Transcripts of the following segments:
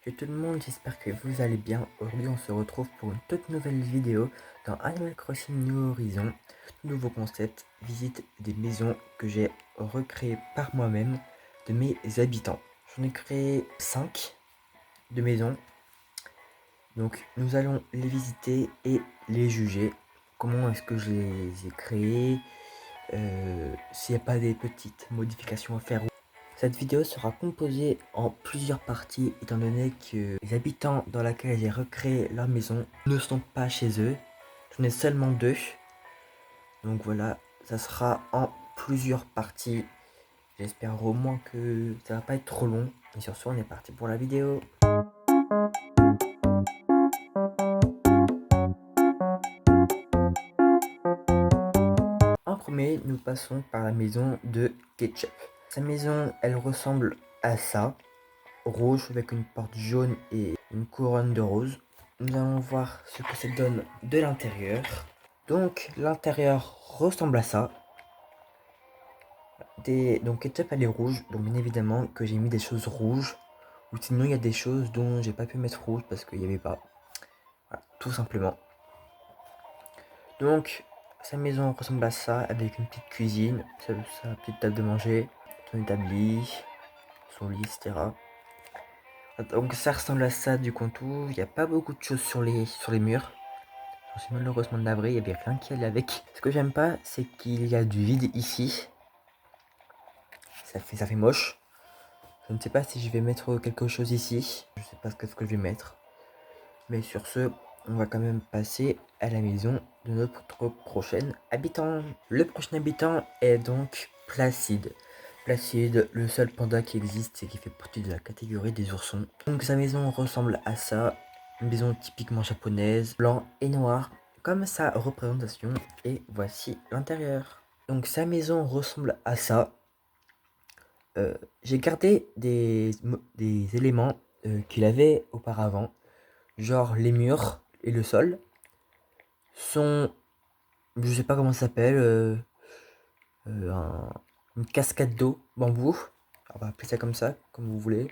Salut tout le monde, j'espère que vous allez bien. Aujourd'hui on se retrouve pour une toute nouvelle vidéo dans Animal Crossing New Horizons. Nouveau concept, visite des maisons que j'ai recréées par moi-même de mes habitants. J'en ai créé 5 de maisons. Donc nous allons les visiter et les juger. Comment est-ce que je les ai créées, s'il n'y a pas des petites modifications à faire. Cette vidéo sera composée en plusieurs parties étant donné que les habitants dans laquelle j'ai recréé leur maison ne sont pas chez eux. J'en ai seulement 2. Donc voilà, ça sera en plusieurs parties. J'espère au moins que ça va pas être trop long. Et sur ce, on est parti pour la vidéo. En premier, nous passons par la maison de Ketchup. Sa maison, elle ressemble à ça. Rouge avec une porte jaune et une couronne de rose. Nous allons voir ce que ça donne de l'intérieur. Donc l'intérieur ressemble à ça. Donc Ketchup elle est rouge, donc bien évidemment que j'ai mis des choses rouges. Ou sinon il y a des choses dont j'ai pas pu mettre rouge parce qu'il n'y avait pas. Voilà, tout simplement. Donc sa maison ressemble à ça avec une petite cuisine, sa petite table de manger, son établi, son lit, etc. Donc ça ressemble à ça du contour, il n'y a pas beaucoup de choses sur les murs. Je suis malheureusement navré, il n'y avait rien qui allait avec. Ce que j'aime pas, c'est qu'il y a du vide ici. Ça fait moche. Je ne sais pas si je vais mettre quelque chose ici. Je sais pas ce que je vais mettre. Mais sur ce, on va quand même passer à la maison de notre prochain habitant. Le prochain habitant est donc Placide. Placide, le seul panda qui existe et qui fait partie de la catégorie des oursons. Donc sa maison ressemble à ça. Une maison typiquement japonaise, blanc et noir, comme sa représentation. Et voici l'intérieur. Donc sa maison ressemble à ça. J'ai gardé des éléments qu'il avait auparavant. Genre les murs et le sol. Sont, je sais pas comment ça s'appelle, une cascade d'eau bambou, on va appeler ça comme ça, comme vous voulez,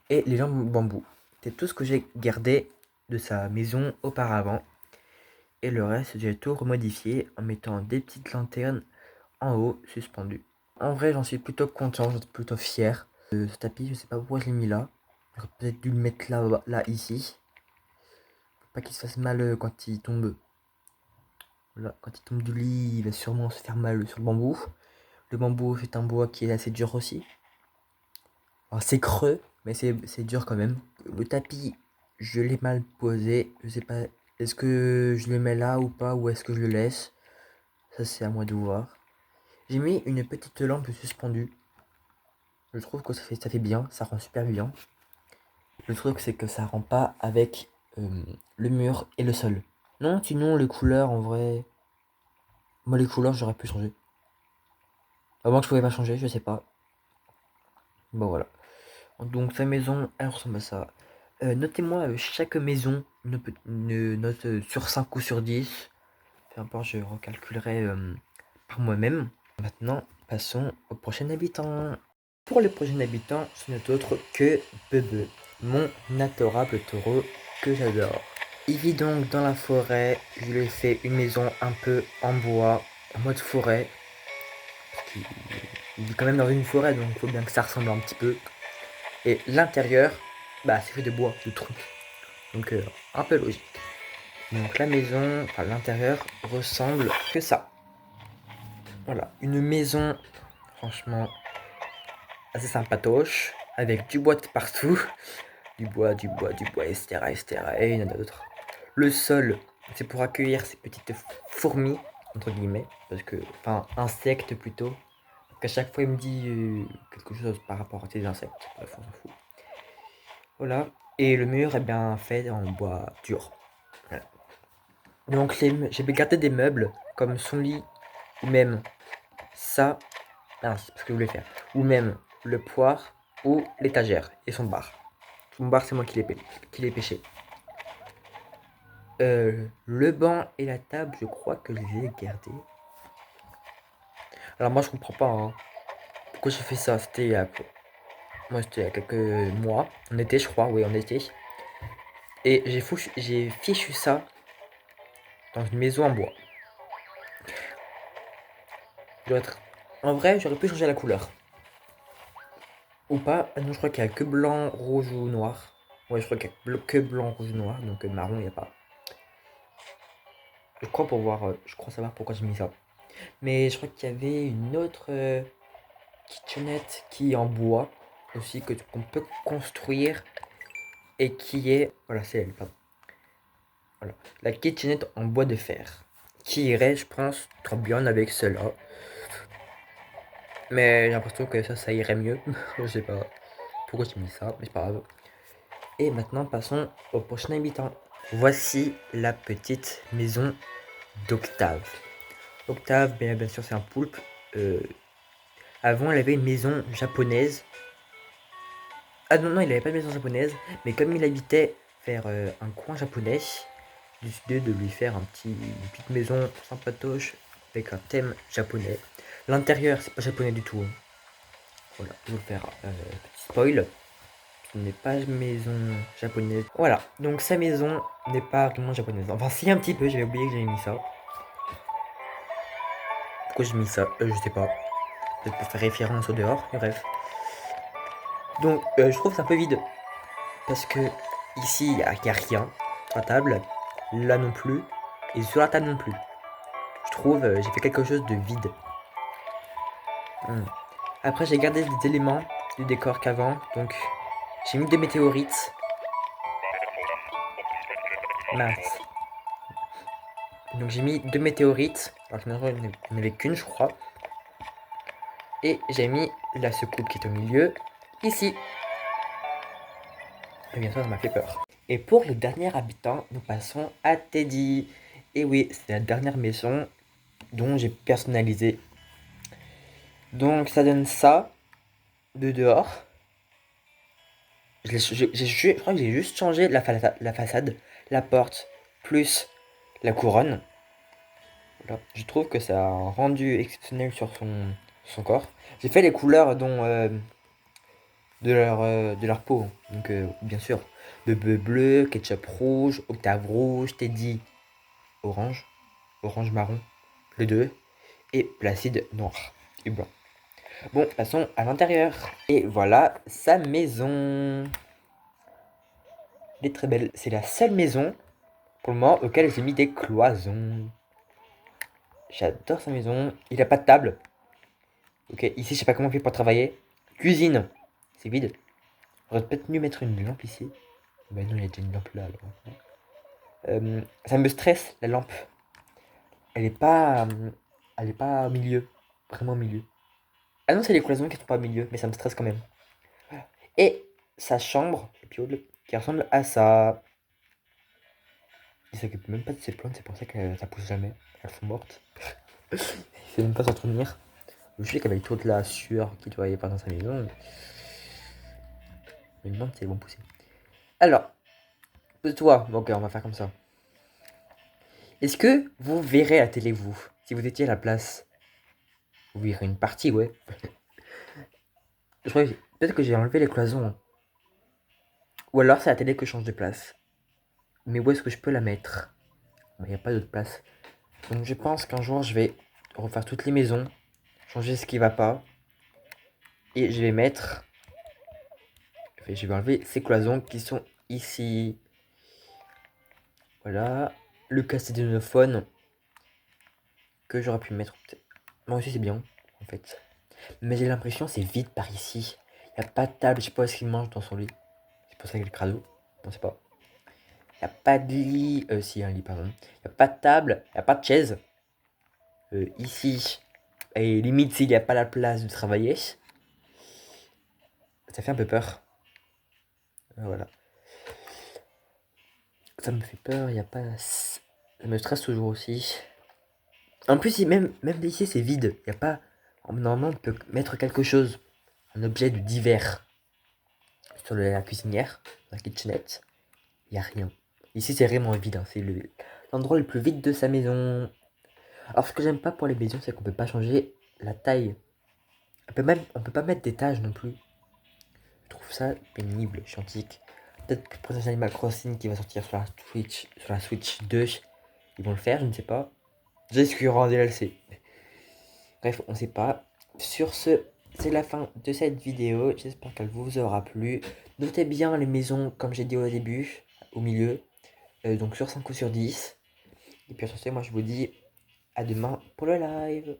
et les lampes bambou. C'est tout ce que j'ai gardé de sa maison auparavant, et le reste j'ai tout remodifié en mettant des petites lanternes en haut suspendues. En vrai j'en suis plutôt content, j'en suis plutôt fier. Ce tapis, je sais pas pourquoi je l'ai mis là, j'aurais peut-être dû le mettre là ici, pour pas qu'il se fasse mal quand il tombe. Là, quand il tombe du lit, il va sûrement se faire mal sur le bambou. Le bambou, c'est un bois qui est assez dur aussi. Alors, c'est creux, mais c'est dur quand même. Le tapis, je l'ai mal posé. Je sais pas, est-ce que je le mets là ou pas, ou est-ce que je le laisse? Ça, c'est à moi de voir. J'ai mis une petite lampe suspendue. Je trouve que ça fait bien, ça rend super bien. Le truc, c'est que ça rend pas avec le mur et le sol. Non, sinon, les couleurs, en vrai... Moi, les couleurs, j'aurais pu changer. À moins que je pouvais pas changer, je sais pas. Bon, voilà. Donc, sa maison, elle ressemble à ça. Notez-moi chaque maison, une note sur 5 ou sur 10. Peu importe, je recalculerai par moi-même. Maintenant, passons au prochain habitant. Pour le prochain habitant, ce n'est autre que Bebe, mon adorable taureau que j'adore. Il vit donc dans la forêt. Je lui ai fait une maison un peu en bois, en mode forêt. Parce qu'il vit quand même dans une forêt, donc il faut bien que ça ressemble un petit peu. Et l'intérieur, bah, c'est fait de bois, de troncs. Donc, un peu logique. Donc, la maison, enfin, l'intérieur ressemble que ça. Voilà, une maison, franchement, assez sympatoche, avec du bois de partout. Du bois, etc., etc. Et il y en a d'autres. Le sol, c'est pour accueillir ces petites fourmis, entre guillemets, parce que, enfin, insectes plutôt. Donc, à chaque fois, il me dit quelque chose par rapport à ces insectes. Bref, on s'en fout. Voilà. Et le mur est bien fait en bois dur. Voilà. Donc j'ai gardé des meubles comme son lit ou même ça. Ah, c'est ce que je voulais faire. Ou même le poire ou l'étagère et son bar. Son bar, c'est moi qui l'ai pêché. Le banc et la table, je crois que je les ai gardés. Alors moi je comprends pas hein. Pourquoi j'ai fait ça. C'était il y a quelques mois. En été je crois, oui en été. Et j'ai fichu ça dans une maison en bois. Doit être... En vrai, j'aurais pu changer la couleur. Ou pas. Ah non, je crois qu'il y a que blanc, rouge ou noir. Ouais, je crois qu'il y a que blanc, rouge ou noir. Donc marron, il n'y a pas. Je crois je crois savoir pourquoi j'ai mis ça. Mais je crois qu'il y avait une autre kitchenette qui est en bois aussi, qu'on peut construire. Et qui est... Voilà, c'est elle, pardon. Voilà. La kitchenette en bois de fer. Qui irait, je pense, trop bien avec cela. Mais j'ai l'impression que ça irait mieux. Je sais pas pourquoi j'ai mis ça, mais c'est pas grave. Et maintenant, passons au prochain habitant. Voici la petite maison d'Octave. Octave, bien sûr, c'est un poulpe. Avant, il avait une maison japonaise. Ah non, non, il n'avait pas de maison japonaise. Mais comme il habitait vers un coin japonais, j'ai décidé de lui faire une petite maison sympatoche avec un thème japonais. L'intérieur, c'est pas japonais du tout. Hein. Voilà, je vais vous faire petit spoil. Ce n'est pas une maison japonaise. Voilà, donc sa maison n'est pas vraiment japonaise. Enfin, si, un petit peu, j'avais oublié que j'avais mis ça. Pourquoi j'ai mis ça Je sais pas. Peut-être pour faire référence au dehors, mais bref. Donc, je trouve c'est un peu vide. Parce que ici, il n'y a rien sur la table. Là non plus. Et sur la table non plus. Je trouve, j'ai fait quelque chose de vide. Après, j'ai gardé des éléments du décor qu'avant. Donc, j'ai mis des météorites. Mince. Donc, j'ai mis 2 météorites. Alors qu'il n'y en avait qu'une, je crois. Et j'ai mis la secoupe qui est au milieu, ici. Et bien sûr, ça m'a fait peur. Et pour le dernier habitant, nous passons à Teddy. Et oui, c'est la dernière maison dont j'ai personnalisé. Donc ça donne ça de dehors. Je crois que j'ai juste changé la façade, la porte, plus la couronne. Voilà. Je trouve que ça a un rendu exceptionnel sur son corps. J'ai fait les couleurs de leur peau. Donc bien sûr, Bebe bleu, Ketchup rouge, Octave rouge, Teddy orange, orange marron, les deux, et Placide noir et blanc. Bon, passons à l'intérieur. Et voilà sa maison. Elle est très belle. C'est la seule maison, pour le moment, auquel j'ai mis des cloisons. J'adore sa maison. Il a pas de table. Ok, ici, je sais pas comment on fait pour travailler. Cuisine. C'est vide. J'aurais peut-être mieux mettre une lampe ici. Bah non, il y a déjà une lampe là, alors. Ça me stresse, la lampe. Elle est pas... elle est pas au milieu. Vraiment au milieu. Ah non, c'est les cloisons qui sont pas au milieu, mais ça me stresse quand même. Et sa chambre, qui ressemble à ça. Il s'occupe même pas de ses plantes, c'est pour ça que ça pousse jamais. Elles sont mortes. Il fait même pas s'entretenir. Je sais qu'avec toute la sueur qu'il doit y avoir dans sa maison, les plantes, elles vont pousser. Alors, toi, ok, on va faire comme ça. Est-ce que vous verrez la télé, vous, si vous étiez à la place? Vous verrez une partie, ouais. Je crois peut-être que j'ai enlevé les cloisons. Hein. Ou alors c'est la télé que je change de place. Mais où est-ce que je peux la mettre? Il n'y a pas d'autre place. Donc je pense qu'un jour je vais refaire toutes les maisons, changer ce qui va pas. Et je vais mettre... Je vais enlever ces cloisons qui sont ici. Voilà. Le castédénophone que j'aurais pu mettre peut-être. Moi aussi c'est bien en fait. Mais j'ai l'impression c'est vide par ici. Il n'y a pas de table, je sais pas ce qu'il mange dans son lit. C'est pour ça qu'il est crado. On sait pas. Il n'y a pas de lit. Si, un lit, pardon. Il n'y a pas de table, il n'y a pas de chaise. Ici. Et limite s'il n'y a pas la place de travailler. Ça fait un peu peur. Voilà. Ça me fait peur, il n'y a pas... Ça me stresse toujours aussi. En plus, même ici, c'est vide. Il n'y a pas... Normalement, on peut mettre quelque chose. Un objet de divers. Sur la cuisinière, la kitchenette. Il n'y a rien. Ici, c'est vraiment vide. Hein. C'est l'endroit le plus vide de sa maison. Alors, ce que j'aime pas pour les maisons, c'est qu'on peut pas changer la taille. On peut pas mettre d'étage non plus. Je trouve ça pénible, chiantique. peut-être que Princess Animal Crossing qui va sortir sur la Switch 2, ils vont le faire, je ne sais pas. J'espère qu'il y aura un DLC. Bref, on sait pas. Sur ce, c'est la fin de cette vidéo. J'espère qu'elle vous aura plu. Notez bien les maisons, comme j'ai dit au début, au milieu. Donc sur 5 ou sur 10. Et puis sur ce, moi je vous dis à demain pour le live.